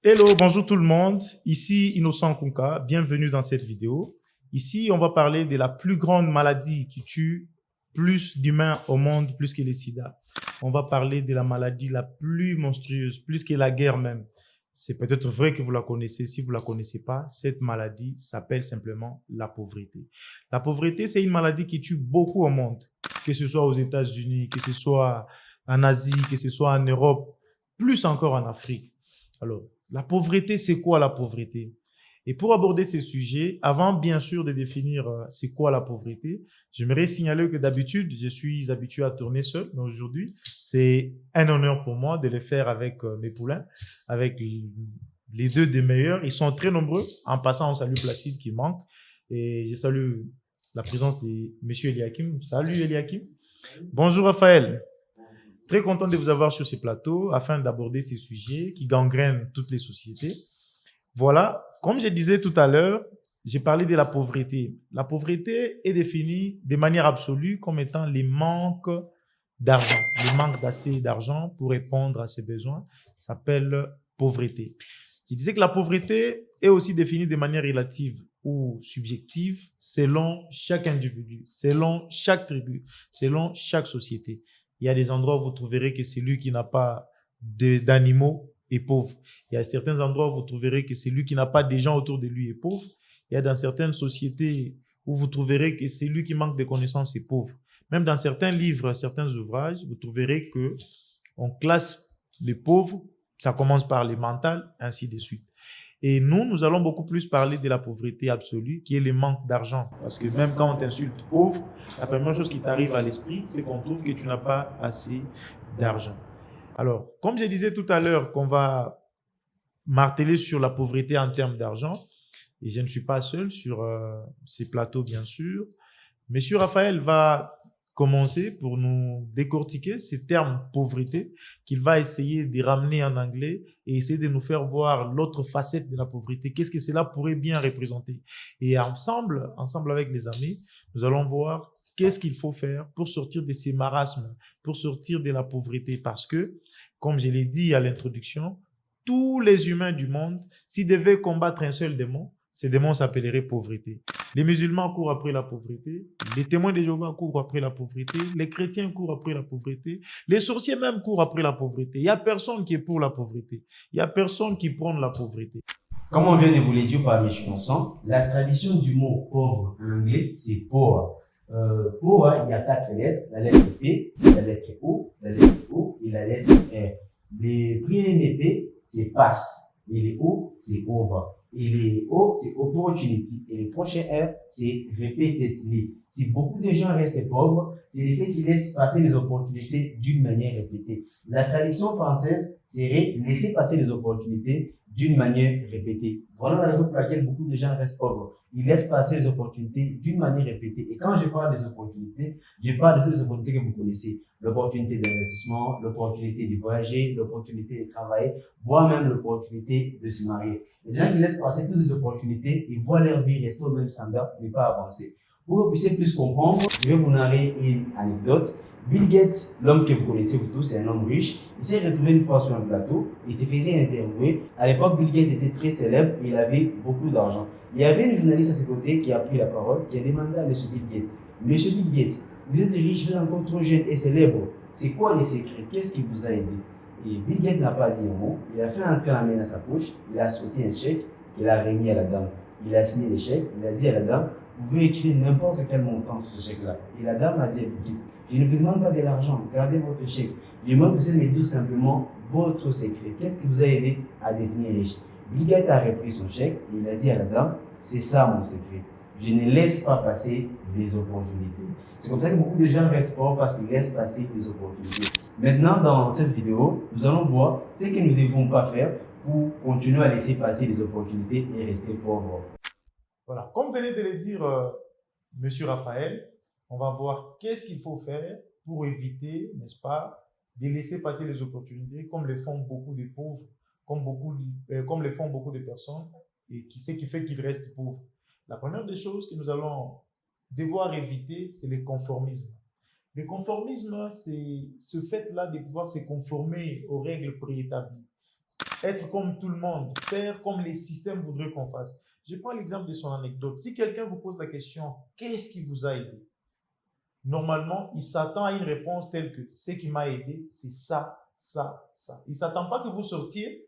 Hello, bonjour tout le monde. Ici Innocent Kunka. Bienvenue dans cette vidéo. Ici, on va parler de la plus grande maladie qui tue plus d'humains au monde, plus que le sida. On va parler de la maladie la plus monstrueuse, plus que la guerre même. C'est peut-être vrai que vous la connaissez. Si vous la connaissez pas, cette maladie s'appelle simplement la pauvreté. La pauvreté, c'est une maladie qui tue beaucoup au monde, que ce soit aux États-Unis, que ce soit en Asie, que ce soit en Europe, plus encore en Afrique. Alors, la pauvreté, c'est quoi la pauvreté? Et pour aborder ces sujets, avant bien sûr de définir c'est quoi la pauvreté, j'aimerais signaler que d'habitude, je suis habitué à tourner seul, mais aujourd'hui, c'est un honneur pour moi de le faire avec mes poulains, avec les deux des meilleurs. Ils sont très nombreux. En passant, on salue Placide qui manque. Et je salue la présence de Monsieur Eliakim. Salut Eliakim. Bonjour Raphaël. Très content de vous avoir sur ce plateau afin d'aborder ces sujets qui gangrènent toutes les sociétés. Voilà, comme je disais tout à l'heure, j'ai parlé de la pauvreté. La pauvreté est définie de manière absolue comme étant les manques d'argent, le manque d'assez d'argent pour répondre à ses besoins s'appelle pauvreté. Je disais que la pauvreté est aussi définie de manière relative ou subjective selon chaque individu, selon chaque tribu, selon chaque société. Il y a des endroits où vous trouverez que celui qui n'a pas d'animaux est pauvre. Il y a certains endroits où vous trouverez que celui qui n'a pas de gens autour de lui est pauvre. Il y a dans certaines sociétés où vous trouverez que celui qui manque de connaissances est pauvre. Même dans certains livres, certains ouvrages, vous trouverez que on classe les pauvres, ça commence par les mentales, ainsi de suite. Et nous allons beaucoup plus parler de la pauvreté absolue, qui est le manque d'argent. Parce que même quand on t'insulte pauvre, la première chose qui t'arrive à l'esprit, c'est qu'on trouve que tu n'as pas assez d'argent. Alors, comme je disais tout à l'heure qu'on va marteler sur la pauvreté en termes d'argent, et je ne suis pas seul sur ces plateaux, bien sûr, Monsieur Raphaël va commencer pour nous décortiquer ces termes pauvreté qu'il va essayer de ramener en anglais et essayer de nous faire voir l'autre facette de la pauvreté. Qu'est-ce que cela pourrait bien représenter? Et ensemble avec les amis, nous allons voir qu'est-ce qu'il faut faire pour sortir de ces marasmes, pour sortir de la pauvreté. Parce que, comme je l'ai dit à l'introduction, tous les humains du monde, s'ils devaient combattre un seul démon, ce démon s'appellerait pauvreté. Les musulmans courent après la pauvreté, les témoins de Jéhovah courent après la pauvreté, les chrétiens courent après la pauvreté, les sorciers même courent après la pauvreté. Il n'y a personne qui est pour la pauvreté. Il n'y a personne qui prône la pauvreté. Comme on vient de vous le dire par M. Consent, la tradition du mot pauvre en anglais, c'est poor. Poor, il y a 4 lettres, la lettre P, la lettre O, la lettre O et la lettre R. Les premiers P, c'est pass. Et les O, c'est over. Et les O, c'est opportunity. Et le prochain R, c'est repeatedly. Si beaucoup de gens restent pauvres, c'est le fait qu'ils laissent passer les opportunités d'une manière répétée. La traduction française serait laisser passer les opportunités d'une manière répétée. Voilà la raison pour laquelle beaucoup de gens restent pauvres. Ils laissent passer les opportunités d'une manière répétée. Et quand je parle des opportunités, je parle de toutes les opportunités que vous connaissez. L'opportunité d'investissement, l'opportunité de voyager, l'opportunité de travailler, voire même l'opportunité de se marier. Les gens qui laissent passer toutes les opportunités, ils voient leur vie rester au même standard, ne pas avancer. Pour que vous puissiez plus comprendre, je vais vous narrer une anecdote. Bill Gates, l'homme que vous connaissez vous tous, c'est un homme riche. Il s'est retrouvé une fois sur un plateau et se faisait interviewer. À l'époque, Bill Gates était très célèbre et il avait beaucoup d'argent. Il y avait une journaliste à ses côtés qui a pris la parole, qui a demandé à M. Bill Gates, Monsieur Bill Gates, vous êtes riche, vous êtes encore trop jeune et célèbre. C'est quoi les secrets? Qu'est-ce qui vous a aidé? Et Bill Gates n'a pas dit un mot. Il a fait entrer la main dans sa poche, il a sorti un chèque, il a remis à la dame. Il a signé le chèque, il a dit à la dame, vous pouvez écrire n'importe quel montant sur ce chèque-là. Et la dame a dit, je ne vous demande pas de l'argent, gardez votre chèque. Je demande que vous me dire simplement votre secret. Qu'est-ce qui vous a aidé à devenir riche? Bill Gates a repris son chèque et il a dit à la dame, c'est ça mon secret. Je ne laisse pas passer des opportunités. C'est comme ça que beaucoup de gens restent pauvres parce qu'ils laissent passer des opportunités. Maintenant, dans cette vidéo, nous allons voir ce que nous ne devons pas faire pour continuer à laisser passer des opportunités et rester pauvres. Voilà, comme venait de le dire Monsieur Raphaël, on va voir qu'est-ce qu'il faut faire pour éviter, n'est-ce pas, de laisser passer les opportunités comme le font beaucoup de pauvres, comme le font beaucoup de personnes, et ce qui fait qu'ils restent pauvres. La première des choses que nous allons devoir éviter, c'est le conformisme. Le conformisme, c'est ce fait-là de pouvoir se conformer aux règles préétablies. être comme tout le monde, faire comme les systèmes voudraient qu'on fasse. Je prends l'exemple de son anecdote. Si quelqu'un vous pose la question, qu'est-ce qui vous a aidé? Normalement, il s'attend à une réponse telle que ce qui m'a aidé, c'est ça, ça, ça. Il ne s'attend pas que vous sortiez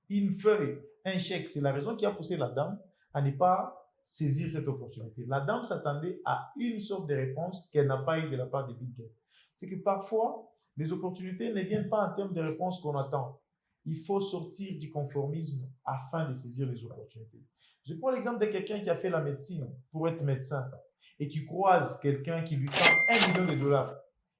une feuille, un chèque. C'est la raison qui a poussé la dame à ne pas saisir cette opportunité. La dame s'attendait à une sorte de réponse qu'elle n'a pas eue de la part de Bill Gates. C'est que parfois, les opportunités ne viennent pas en termes de réponses qu'on attend. Il faut sortir du conformisme afin de saisir les opportunités. Je prends l'exemple de quelqu'un qui a fait la médecine pour être médecin et qui croise quelqu'un qui lui tend 1 million de dollars.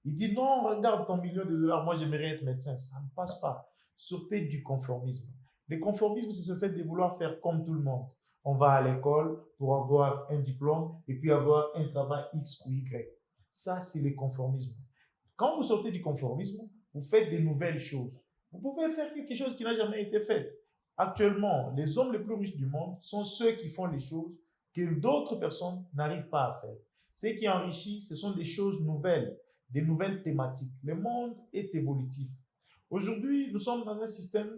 Il dit non, regarde ton 1 million de dollars, moi j'aimerais être médecin. Ça ne passe pas. Sortez du conformisme. Le conformisme, c'est ce fait de vouloir faire comme tout le monde. On va à l'école pour avoir un diplôme et puis avoir un travail X ou Y. Ça, c'est le conformisme. Quand vous sortez du conformisme, vous faites des nouvelles choses. Vous pouvez faire quelque chose qui n'a jamais été fait. Actuellement, les hommes les plus riches du monde sont ceux qui font les choses que d'autres personnes n'arrivent pas à faire. Ce qui enrichit, ce sont des choses nouvelles, des nouvelles thématiques. Le monde est évolutif. Aujourd'hui, nous sommes dans un système,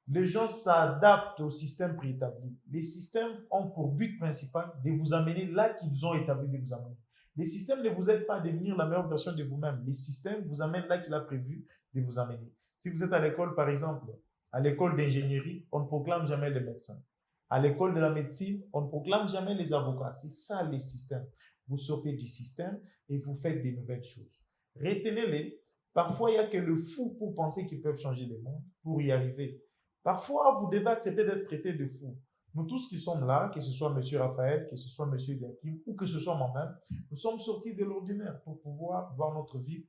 les gens s'adaptent au système préétabli. Les systèmes ont pour but principal de vous amener là qu'ils ont établi de vous amener. Les systèmes ne vous aident pas à devenir la meilleure version de vous-même. Les systèmes vous amènent là qu'il a prévu de vous amener. Si vous êtes à l'école, par exemple, à l'école d'ingénierie, on ne proclame jamais les médecins. À l'école de la médecine, on ne proclame jamais les avocats. C'est ça les systèmes. Vous sortez du système et vous faites des nouvelles choses. Retenez-les. Parfois, il n'y a que le fou pour penser qu'ils peuvent changer le monde, pour y arriver. Parfois, vous devez accepter d'être traité de fou. Nous tous qui sommes là, que ce soit M. Raphaël, que ce soit M. Yakim ou que ce soit moi-même, nous sommes sortis de l'ordinaire pour pouvoir voir notre vie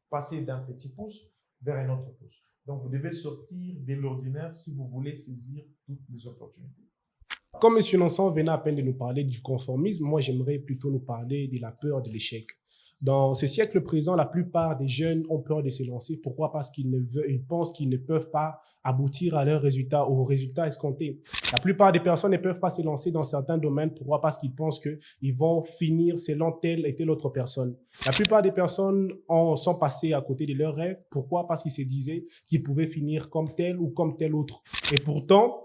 passer d'un petit pouce vers un autre pouce. Donc, vous devez sortir de l'ordinaire si vous voulez saisir toutes les opportunités. Comme M. Nonsan venait à peine de nous parler du conformisme, moi j'aimerais plutôt nous parler de la peur de l'échec. Dans ce siècle présent, la plupart des jeunes ont peur de se lancer. Pourquoi? Parce ils pensent qu'ils ne peuvent pas aboutir à leurs résultats, aux résultats escomptés. La plupart des personnes ne peuvent pas se lancer dans certains domaines. Pourquoi? Parce qu'ils pensent qu'ils vont finir selon telle et telle autre personne. La plupart des personnes sont passées à côté de leurs rêves. Pourquoi? Parce qu'ils se disaient qu'ils pouvaient finir comme tel ou comme tel autre. Et pourtant,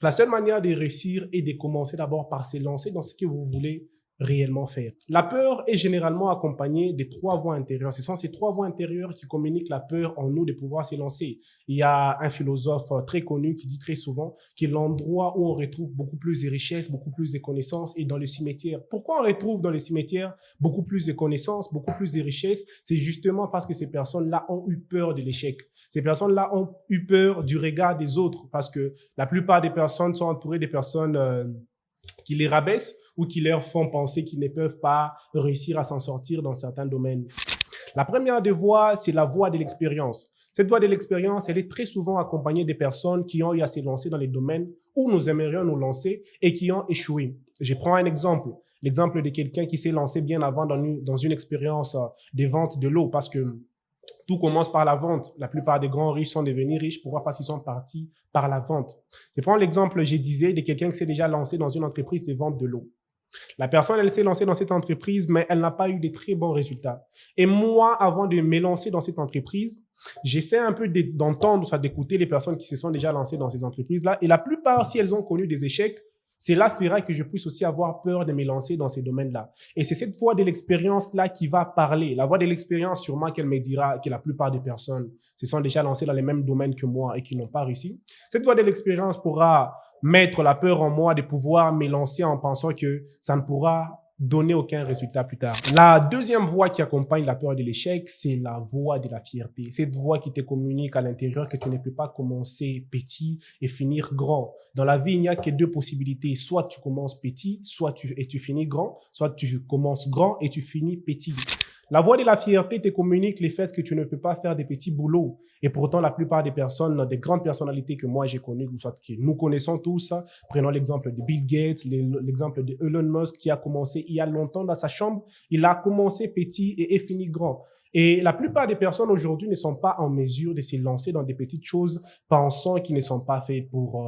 la seule manière de réussir est de commencer d'abord par se lancer dans ce que vous voulez réellement faire. La peur est généralement accompagnée des 3 voix intérieures. Ce sont ces 3 voix intérieures qui communiquent la peur en nous de pouvoir se lancer. Il y a un philosophe très connu qui dit très souvent que l'endroit où on retrouve beaucoup plus de richesses, beaucoup plus de connaissances est dans le cimetière. Pourquoi on retrouve dans le cimetière beaucoup plus de connaissances, beaucoup plus de richesses? C'est justement parce que ces personnes-là ont eu peur de l'échec. Ces personnes-là ont eu peur du regard des autres parce que la plupart des personnes sont entourées de personnes qui les rabaissent ou qui leur font penser qu'ils ne peuvent pas réussir à s'en sortir dans certains domaines. La première des voies, c'est la voie de l'expérience. Cette voie de l'expérience, elle est très souvent accompagnée des personnes qui ont eu à se lancer dans les domaines où nous aimerions nous lancer et qui ont échoué. Je prends un exemple, l'exemple de quelqu'un qui s'est lancé bien avant dans une expérience de vente de l'eau parce que tout commence par la vente. La plupart des grands riches sont devenus riches. Pourquoi? Parce qu'ils sont partis par la vente. Je prends l'exemple, je disais, de quelqu'un qui s'est déjà lancé dans une entreprise de vente de l'eau. La personne, elle s'est lancée dans cette entreprise, mais elle n'a pas eu de très bons résultats. Et moi, avant de me lancer dans cette entreprise, j'essaie un peu d'entendre, soit d'écouter les personnes qui se sont déjà lancées dans ces entreprises-là. Et la plupart, si elles ont connu des échecs, cela fera que je puisse aussi avoir peur de me lancer dans ces domaines-là. Et c'est cette voie de l'expérience-là qui va parler. La voie de l'expérience, sûrement qu'elle me dira que la plupart des personnes se sont déjà lancées dans les mêmes domaines que moi et qui n'ont pas réussi. Cette voie de l'expérience pourra mettre la peur en moi de pouvoir me lancer en pensant que ça ne pourra donner aucun résultat plus tard. La deuxième voie qui accompagne la peur de l'échec, c'est la voie de la fierté. Cette voie qui te communique à l'intérieur que tu ne peux pas commencer petit et finir grand. Dans la vie, il n'y a que 2 possibilités. Soit tu commences petit, et tu finis grand, soit tu commences grand et tu finis petit. La voie de la fierté te communique le fait que tu ne peux pas faire des petits boulots. Et pourtant, la plupart des personnes, des grandes personnalités que moi j'ai connues, ou soit que nous connaissons tous, prenons l'exemple de Bill Gates, l'exemple de Elon Musk qui a commencé il y a longtemps dans sa chambre. Il a commencé petit et est fini grand. Et la plupart des personnes aujourd'hui ne sont pas en mesure de se lancer dans des petites choses pensant qu'ils ne sont pas faits pour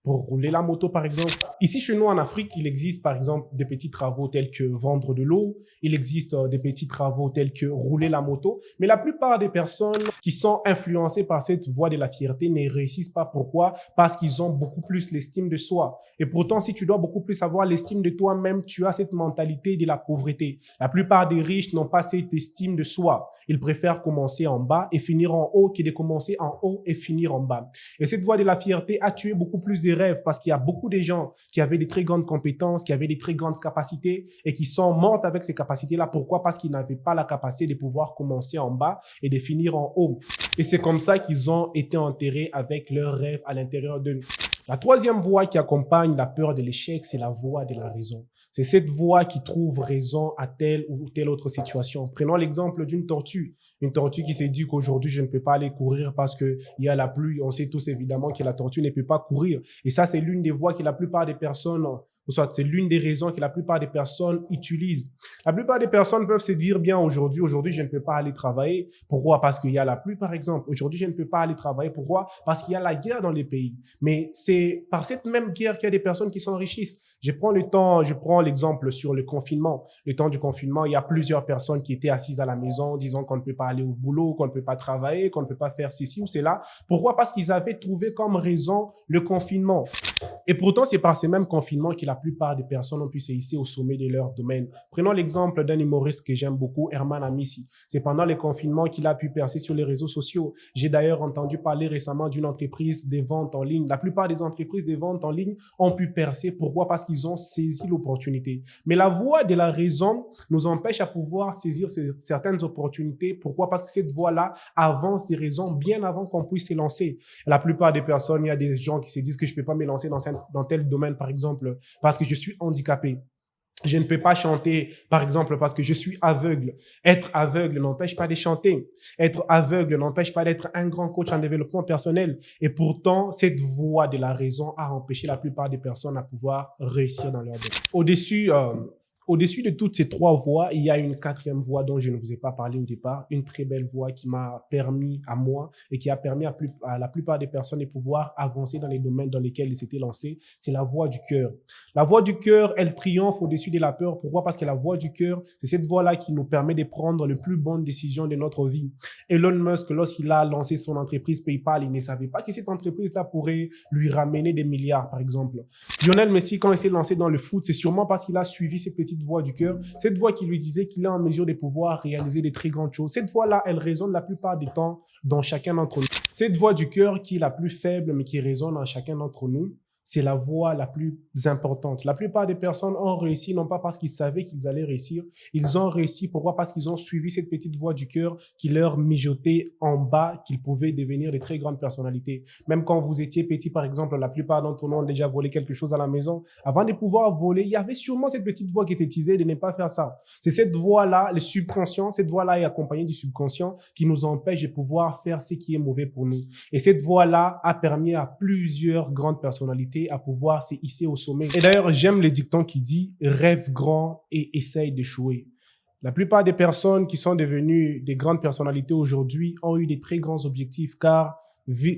rouler la moto, par exemple. Ici, chez nous, en Afrique, il existe, par exemple, des petits travaux tels que vendre de l'eau. Il existe des petits travaux tels que rouler la moto. Mais la plupart des personnes qui sont influencées par cette voie de la fierté ne réussissent pas. Pourquoi? Parce qu'ils ont beaucoup plus l'estime de soi. Et pourtant, si tu dois beaucoup plus avoir l'estime de toi-même, tu as cette mentalité de la pauvreté. La plupart des riches n'ont pas cette estime de soi. Ils préfèrent commencer en bas et finir en haut que de commencer en haut et finir en bas. Et cette voie de la fierté a tué beaucoup plus de rêves parce qu'il y a beaucoup de gens qui avaient des très grandes compétences, qui avaient des très grandes capacités et qui sont morts avec ces capacités-là. Pourquoi? Parce qu'ils n'avaient pas la capacité de pouvoir commencer en bas et de finir en haut. Et c'est comme ça qu'ils ont été enterrés avec leurs rêves à l'intérieur d'eux. La troisième voie qui accompagne la peur de l'échec, c'est la voie de la raison. C'est cette voie qui trouve raison à telle ou telle autre situation. Prenons l'exemple d'une tortue. Une tortue qui s'est dit qu'aujourd'hui, je ne peux pas aller courir parce qu'il y a la pluie. On sait tous évidemment que la tortue ne peut pas courir. Et ça, c'est l'une des voies que la plupart des personnes, ou soit c'est l'une des raisons que la plupart des personnes utilisent. La plupart des personnes peuvent se dire, bien, aujourd'hui, je ne peux pas aller travailler. Pourquoi? Parce qu'il y a la pluie, par exemple. Aujourd'hui, je ne peux pas aller travailler. Pourquoi? Parce qu'il y a la guerre dans les pays. Mais c'est par cette même guerre qu'il y a des personnes qui s'enrichissent. Je prends l'exemple sur le confinement. Le temps du confinement, il y a plusieurs personnes qui étaient assises à la maison, disant qu'on ne peut pas aller au boulot, qu'on ne peut pas travailler, qu'on ne peut pas faire ceci ou cela. Pourquoi? Parce qu'ils avaient trouvé comme raison le confinement. Et pourtant, c'est par ces mêmes confinements que la plupart des personnes ont pu se hisser au sommet de leur domaine. Prenons l'exemple d'un humoriste que j'aime beaucoup, Herman Amissi. C'est pendant les confinements qu'il a pu percer sur les réseaux sociaux. J'ai d'ailleurs entendu parler récemment d'une entreprise de ventes en ligne. La plupart des entreprises de ventes en ligne ont pu percer. Pourquoi? Parce qu'ils ont saisi l'opportunité. Mais la voie de la raison nous empêche à pouvoir saisir certaines opportunités. Pourquoi? Parce que cette voie-là avance des raisons bien avant qu'on puisse se lancer. La plupart des personnes, il y a des gens qui se disent que je ne peux pas me lancer dans tel domaine, par exemple, parce que je suis handicapé. Je ne peux pas chanter, par exemple, parce que je suis aveugle. Être aveugle n'empêche pas de chanter. Être aveugle n'empêche pas d'être un grand coach en développement personnel. Et pourtant, cette voie de la raison a empêché la plupart des personnes à pouvoir réussir dans leur domaine. Au-dessus de toutes ces trois voies, il y a une quatrième voie dont je ne vous ai pas parlé au départ, une très belle voie qui m'a permis à moi et qui a permis à la plupart des personnes de pouvoir avancer dans les domaines dans lesquels ils s'étaient lancés. C'est la voie du cœur. La voie du cœur, elle triomphe au-dessus de la peur. Pourquoi? Parce que la voie du cœur, c'est cette voie-là qui nous permet de prendre les plus bonnes décisions de notre vie. Elon Musk, lorsqu'il a lancé son entreprise PayPal, il ne savait pas que cette entreprise-là pourrait lui ramener des milliards, par exemple. Lionel Messi, quand il s'est lancé dans le foot, c'est sûrement parce qu'il a suivi cette petite voie du cœur, cette voie qui lui disait qu'il est en mesure de pouvoir réaliser des très grandes choses. Cette voie-là, elle résonne la plupart du temps dans chacun d'entre nous. Cette voie du cœur qui est la plus faible, mais qui résonne dans chacun d'entre nous, c'est la voie la plus importante. La plupart des personnes ont réussi, non pas parce qu'ils savaient qu'ils allaient réussir. Ils ont réussi, pourquoi? Parce qu'ils ont suivi cette petite voie du cœur qui leur mijotait en bas, qu'ils pouvaient devenir de très grandes personnalités. Même quand vous étiez petit, par exemple, la plupart d'entre nous ont déjà volé quelque chose à la maison. Avant de pouvoir voler, il y avait sûrement cette petite voix qui était teasée de ne pas faire ça. C'est cette voie-là, le subconscient, cette voie-là est accompagnée du subconscient qui nous empêche de pouvoir faire ce qui est mauvais pour nous. Et cette voie-là a permis à plusieurs grandes personnalités à pouvoir se hisser au sommet. Et d'ailleurs, j'aime le dicton qui dit « rêve grand et essaye d'échouer ». La plupart des personnes qui sont devenues des grandes personnalités aujourd'hui ont eu des très grands objectifs car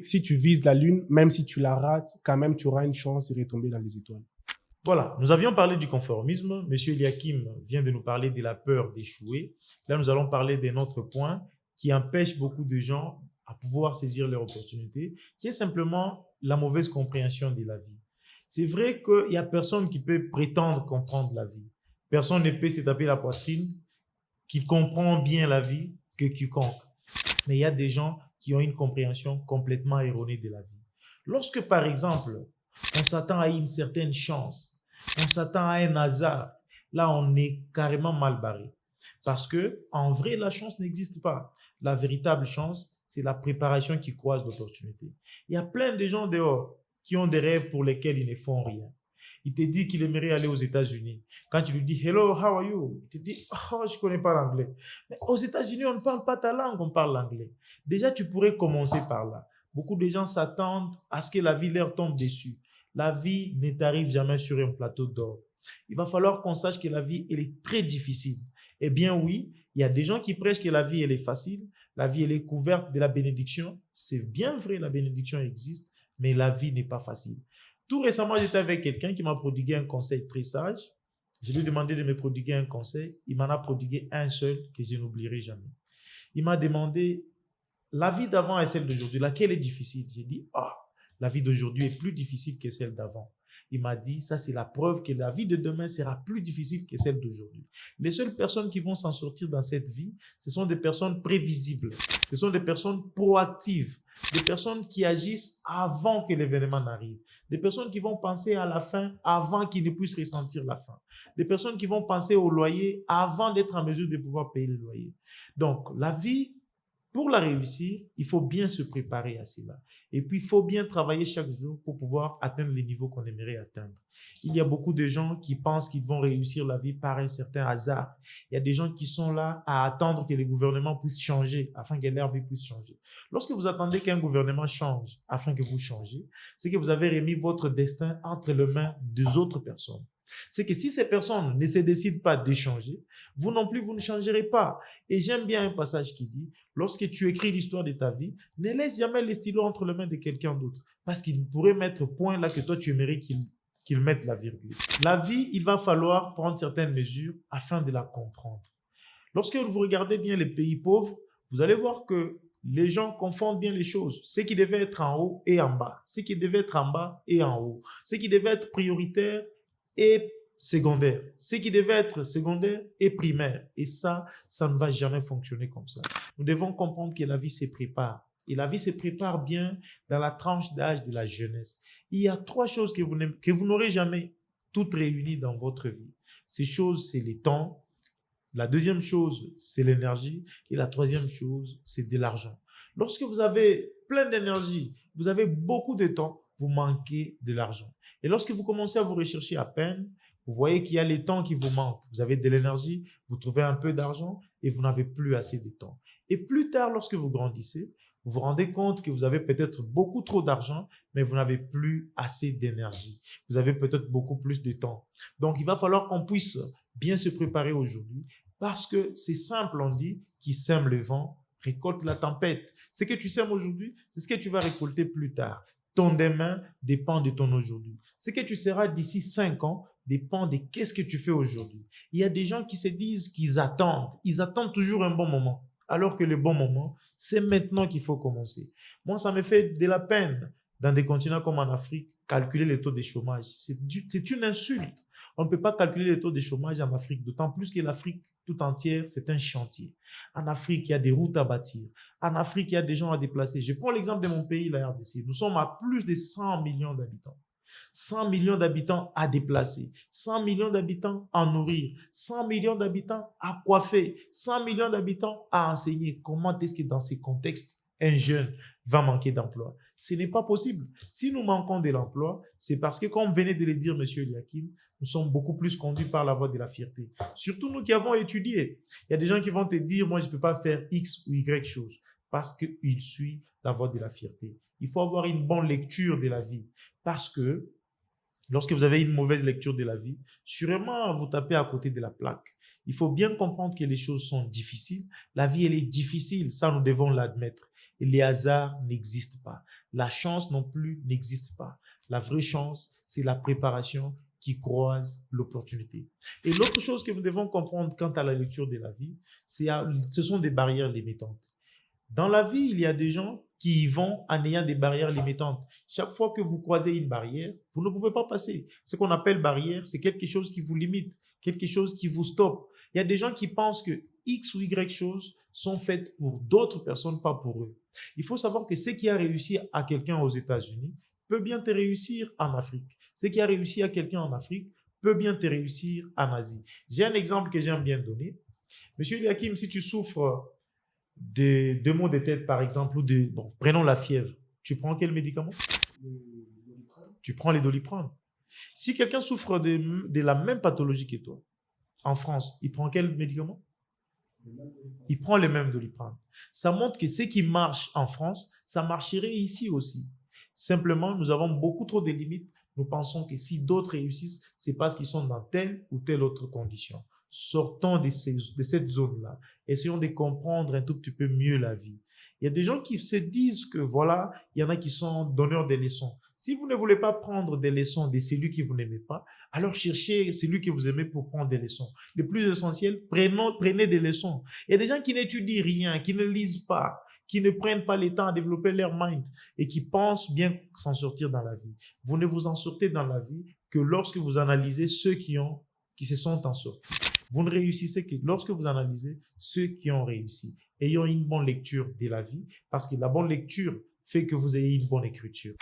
si tu vises la lune, même si tu la rates, quand même tu auras une chance de retomber dans les étoiles. Voilà, nous avions parlé du conformisme. Monsieur Eliakim vient de nous parler de la peur d'échouer. Là, nous allons parler d'un autre point qui empêche beaucoup de gens à pouvoir saisir leur opportunité, qui est simplement la mauvaise compréhension de la vie. C'est vrai qu'il n'y a personne qui peut prétendre comprendre la vie. Personne ne peut se taper la poitrine qui comprend bien la vie que quiconque. Mais il y a des gens qui ont une compréhension complètement erronée de la vie. Lorsque, par exemple, on s'attend à une certaine chance, on s'attend à un hasard, là, on est carrément mal barré. Parce que, en vrai, la chance n'existe pas. La véritable chance, c'est la préparation qui croise l'opportunité. Il y a plein de gens dehors qui ont des rêves pour lesquels ils ne font rien. Il te dit qu'il aimerait aller aux États-Unis. Quand tu lui dis « Hello, how are you ?» Il te dit « Oh, je ne connais pas l'anglais. » Mais aux États-Unis, on ne parle pas ta langue, on parle l'anglais. Déjà, tu pourrais commencer par là. Beaucoup de gens s'attendent à ce que la vie leur tombe dessus. La vie ne t'arrive jamais sur un plateau d'or. Il va falloir qu'on sache que la vie, elle est très difficile. Eh bien oui, il y a des gens qui prêchent que la vie, elle est facile, la vie, elle est couverte de la bénédiction. C'est bien vrai, la bénédiction existe, mais la vie n'est pas facile. Tout récemment, j'étais avec quelqu'un qui m'a prodigué un conseil très sage. Je lui ai demandé de me prodiguer un conseil. Il m'en a prodigué un seul que je n'oublierai jamais. Il m'a demandé, la vie d'avant et celle d'aujourd'hui, laquelle est difficile? J'ai dit, la vie d'aujourd'hui est plus difficile que celle d'avant. Il m'a dit, ça c'est la preuve que la vie de demain sera plus difficile que celle d'aujourd'hui. Les seules personnes qui vont s'en sortir dans cette vie, ce sont des personnes prévisibles, ce sont des personnes proactives, des personnes qui agissent avant que l'événement n'arrive, des personnes qui vont penser à la fin avant qu'ils ne puissent ressentir la fin, des personnes qui vont penser au loyer avant d'être en mesure de pouvoir payer le loyer. Donc, la vie, pour la réussir, il faut bien se préparer à cela. Et puis, il faut bien travailler chaque jour pour pouvoir atteindre les niveaux qu'on aimerait atteindre. Il y a beaucoup de gens qui pensent qu'ils vont réussir la vie par un certain hasard. Il y a des gens qui sont là à attendre que les gouvernements puissent changer afin que leur vie puisse changer. Lorsque vous attendez qu'un gouvernement change afin que vous changiez, c'est que vous avez remis votre destin entre les mains des autres personnes. C'est que si ces personnes ne se décident pas d'échanger, vous non plus, vous ne changerez pas. Et j'aime bien un passage qui dit, lorsque tu écris l'histoire de ta vie, ne laisse jamais les stylos entre les mains de quelqu'un d'autre, parce qu'il pourrait mettre point là que toi tu aimerais qu'il mette la virgule. La vie, il va falloir prendre certaines mesures afin de la comprendre. Lorsque vous regardez bien les pays pauvres, vous allez voir que les gens confondent bien les choses. Ce qui devait être en haut et en bas. Ce qui devait être en bas et en haut. Ce qui devait être prioritaire et secondaire. Ce qui devait être secondaire et primaire. Et ça ne va jamais fonctionner comme ça. Nous devons comprendre que la vie se prépare. Et la vie se prépare bien dans la tranche d'âge de la jeunesse. Il y a 3 choses que vous n'aurez jamais toutes réunies dans votre vie. Ces choses, c'est les temps. La deuxième chose, c'est l'énergie. Et la troisième chose, c'est de l'argent. Lorsque vous avez plein d'énergie, vous avez beaucoup de temps, vous manquez de l'argent. Et lorsque vous commencez à vous rechercher à peine, vous voyez qu'il y a les temps qui vous manquent. Vous avez de l'énergie, vous trouvez un peu d'argent et vous n'avez plus assez de temps. Et plus tard, lorsque vous grandissez, vous vous rendez compte que vous avez peut-être beaucoup trop d'argent, mais vous n'avez plus assez d'énergie. Vous avez peut-être beaucoup plus de temps. Donc, il va falloir qu'on puisse bien se préparer aujourd'hui parce que c'est simple, on dit, qui sème le vent récolte la tempête. Ce que tu sèmes aujourd'hui, c'est ce que tu vas récolter plus tard. Ton demain dépend de ton aujourd'hui. Ce que tu seras d'ici 5 ans dépend de qu'est-ce que tu fais aujourd'hui. Il y a des gens qui se disent qu'ils attendent. Ils attendent toujours un bon moment. Alors que le bon moment, c'est maintenant qu'il faut commencer. Moi, ça me fait de la peine dans des continents comme en Afrique, calculer les taux de chômage. C'est une insulte. On ne peut pas calculer les taux de chômage en Afrique, d'autant plus que l'Afrique tout entière, c'est un chantier. En Afrique, il y a des routes à bâtir. En Afrique, il y a des gens à déplacer. Je prends l'exemple de mon pays, la RDC. Nous sommes à plus de 100 millions d'habitants. 100 millions d'habitants à déplacer, 100 millions d'habitants à nourrir, 100 millions d'habitants à coiffer, 100 millions d'habitants à enseigner. Comment est-ce que dans ces contextes, un jeune va manquer d'emploi? Ce n'est pas possible. Si nous manquons de l'emploi, c'est parce que, comme venait de le dire M. Eliakim, nous sommes beaucoup plus conduits par la voie de la fierté. Surtout nous qui avons étudié. Il y a des gens qui vont te dire, moi, je ne peux pas faire X ou Y chose parce qu'ils suivent la voie de la fierté. Il faut avoir une bonne lecture de la vie parce que lorsque vous avez une mauvaise lecture de la vie, sûrement vous tapez à côté de la plaque. Il faut bien comprendre que les choses sont difficiles. La vie, elle est difficile, ça nous devons l'admettre. Et les hasards n'existent pas. La chance non plus n'existe pas. La vraie chance, c'est la préparation qui croise l'opportunité. Et l'autre chose que nous devons comprendre quant à la lecture de la vie, ce sont des barrières limitantes. Dans la vie, il y a des gens qui y vont en ayant des barrières limitantes. Chaque fois que vous croisez une barrière, vous ne pouvez pas passer. Ce qu'on appelle barrière, c'est quelque chose qui vous limite, quelque chose qui vous stoppe. Il y a des gens qui pensent que X ou Y choses sont faites pour d'autres personnes, pas pour eux. Il faut savoir que ce qui a réussi à quelqu'un aux États-Unis peut bien te réussir en Afrique. Ce qui a réussi à quelqu'un en Afrique peut bien te réussir en Asie. J'ai un exemple que j'aime bien donner. Monsieur Eliakim, si tu souffres de maux de tête, par exemple, ou prenons la fièvre, tu prends quel médicament? Tu prends les Doliprane. Si quelqu'un souffre de la même pathologie que toi, en France, il prend quel médicament? Il prend les mêmes Doliprane. Ça montre que ce qui marche en France, ça marcherait ici aussi. Simplement, nous avons beaucoup trop de limites. Nous pensons que si d'autres réussissent, c'est parce qu'ils sont dans telle ou telle autre condition. Sortons de cette zone-là. Essayons de comprendre un tout petit peu mieux la vie. Il y a des gens qui se disent que voilà, il y en a qui sont donneurs des leçons. Si vous ne voulez pas prendre des leçons de celui que vous n'aimez pas, alors cherchez celui que vous aimez pour prendre des leçons. Le plus essentiel, prenez des leçons. Il y a des gens qui n'étudient rien, qui ne lisent pas, qui ne prennent pas le temps à développer leur mind et qui pensent bien s'en sortir dans la vie. Vous ne vous en sortez dans la vie que lorsque vous analysez ceux qui se sont en sortis. Vous ne réussissez que lorsque vous analysez ceux qui ont réussi. Ayons une bonne lecture de la vie parce que la bonne lecture fait que vous ayez une bonne écriture.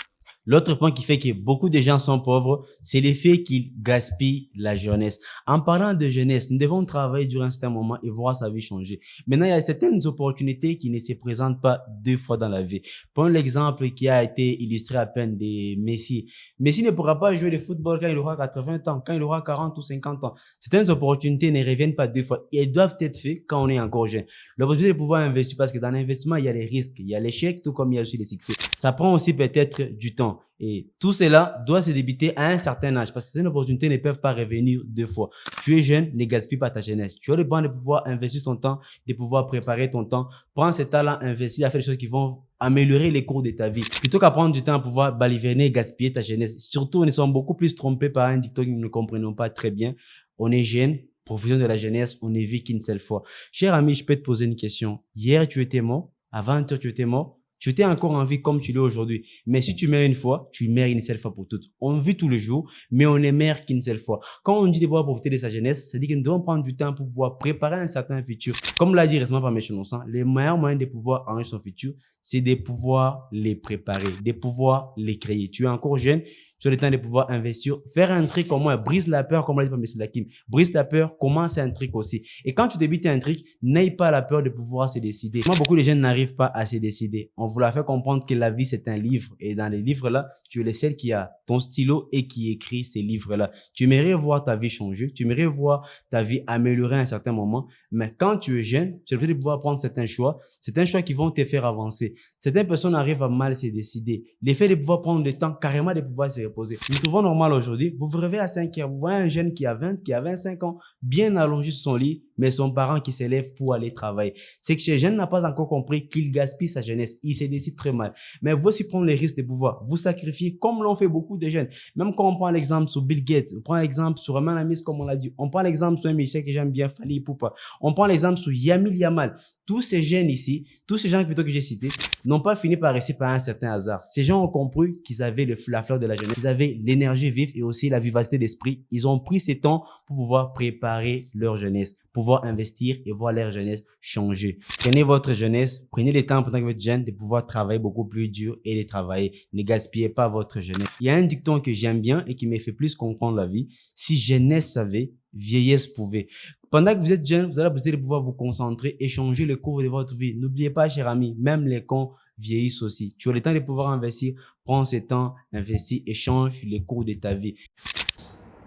L'autre point qui fait que beaucoup de gens sont pauvres, c'est le fait qu'ils gaspillent la jeunesse. En parlant de jeunesse, nous devons travailler durant un certain moment et voir sa vie changer. Maintenant, il y a certaines opportunités qui ne se présentent pas deux fois dans la vie. Prenons l'exemple qui a été illustré à peine de Messi. Messi ne pourra pas jouer le football quand il aura 80 ans, quand il aura 40 ou 50 ans. Certaines opportunités ne reviennent pas deux fois et elles doivent être faites quand on est encore jeune. L'opportunité de pouvoir investir parce que dans l'investissement, il y a les risques, il y a l'échec, tout comme il y a aussi les succès. Ça prend aussi peut-être du temps. Et tout cela doit se débiter à un certain âge parce que certaines opportunités ne peuvent pas revenir deux fois. Tu es jeune, ne gaspille pas ta jeunesse. Tu as le temps de pouvoir investir ton temps, de pouvoir préparer ton temps. Prends ce temps-là, investis à faire des choses qui vont améliorer les cours de ta vie. Plutôt qu'à prendre du temps à pouvoir baliverner et gaspiller ta jeunesse. Surtout, nous sommes beaucoup plus trompés par un dicton que nous ne comprenons pas très bien. On est jeune, profitons de la jeunesse, on ne vit qu'une seule fois. Cher ami, je peux te poser une question. Hier, tu étais mort. Avant-hier, tu étais mort. Tu étais encore en vie comme tu l'es aujourd'hui. Mais si tu meurs une fois, tu meurs une seule fois pour toutes. On vit tous les jours, mais on ne meurt qu'une seule fois. Quand on dit de pouvoir profiter de sa jeunesse, ça dit que nous devons prendre du temps pour pouvoir préparer un certain futur. Comme l'a dit récemment par M. Nonsan, les meilleurs moyens de pouvoir enrichir son futur, c'est de pouvoir les préparer, de pouvoir les créer. Tu es encore jeune, tu as le temps de pouvoir investir, faire un truc comme moi, brise la peur, comme l'a dit par M. Lakim. Brise la peur, commence un truc aussi. Et quand tu débutes un truc, n'aie pas la peur de pouvoir se décider. Moi, beaucoup de jeunes n'arrivent pas à se décider. On vous l'a fait comprendre que la vie, c'est un livre. Et dans les livres-là, tu es le seul qui a ton stylo et qui écrit ces livres-là. Tu aimerais voir ta vie changer. Tu aimerais voir ta vie améliorer à un certain moment. Mais quand tu es jeune, tu as le temps de pouvoir prendre certains choix. Certains choix qui vont te faire avancer. Certaines personnes arrivent à mal se décider. L'effet de pouvoir prendre le temps, carrément de pouvoir se reposer. Nous trouvons normal aujourd'hui. Vous vous réveillez à 5 heures. Vous voyez un jeune qui a 20, qui a 25 ans, bien allongé sur son lit, mais son parent qui s'élève pour aller travailler. C'est que ce jeune n'a pas encore compris qu'il gaspille sa jeunesse. Il se décide très mal. Mais vous aussi prendre les risques de pouvoir vous sacrifier comme l'ont fait beaucoup de jeunes. Même quand on prend l'exemple sur Bill Gates, on prend l'exemple sur Romain Lamis, comme on l'a dit, on prend l'exemple sur un musicien que j'aime bien, Fally Ipupa. On prend l'exemple sur Yamil Yamal. Tous ces jeunes ici, tous ces gens plutôt que j'ai cités, n'ont pas fini par rester par un certain hasard. Ces gens ont compris qu'ils avaient la fleur de la jeunesse, ils avaient l'énergie vive et aussi la vivacité d'esprit. Ils ont pris ce temps pour pouvoir préparer leur jeunesse, pouvoir investir et voir leur jeunesse changer. Prenez votre jeunesse, prenez le temps pendant que vous êtes jeune de pouvoir travailler beaucoup plus dur et de travailler. Ne gaspillez pas votre jeunesse. Il y a un dicton que j'aime bien et qui me fait plus comprendre la vie. Si jeunesse savait, vieillesse pouvait. Pendant que vous êtes jeune, vous avez la possibilité de pouvoir vous concentrer et changer le cours de votre vie. N'oubliez pas, cher ami, même les cons vieillissent aussi. Tu as le temps de pouvoir investir, prends ce temps, investis et change le cours de ta vie.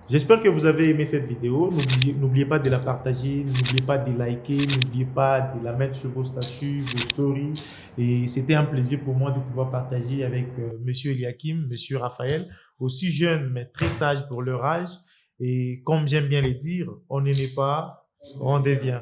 J'espère que vous avez aimé cette vidéo. N'oubliez pas de la partager, n'oubliez pas de liker, n'oubliez pas de la mettre sur vos statuts, vos stories. Et c'était un plaisir pour moi de pouvoir partager avec Monsieur Eliakim, Monsieur Raphaël, aussi jeunes mais très sages pour leur âge. Et comme j'aime bien le dire, on ne naît pas, on devient.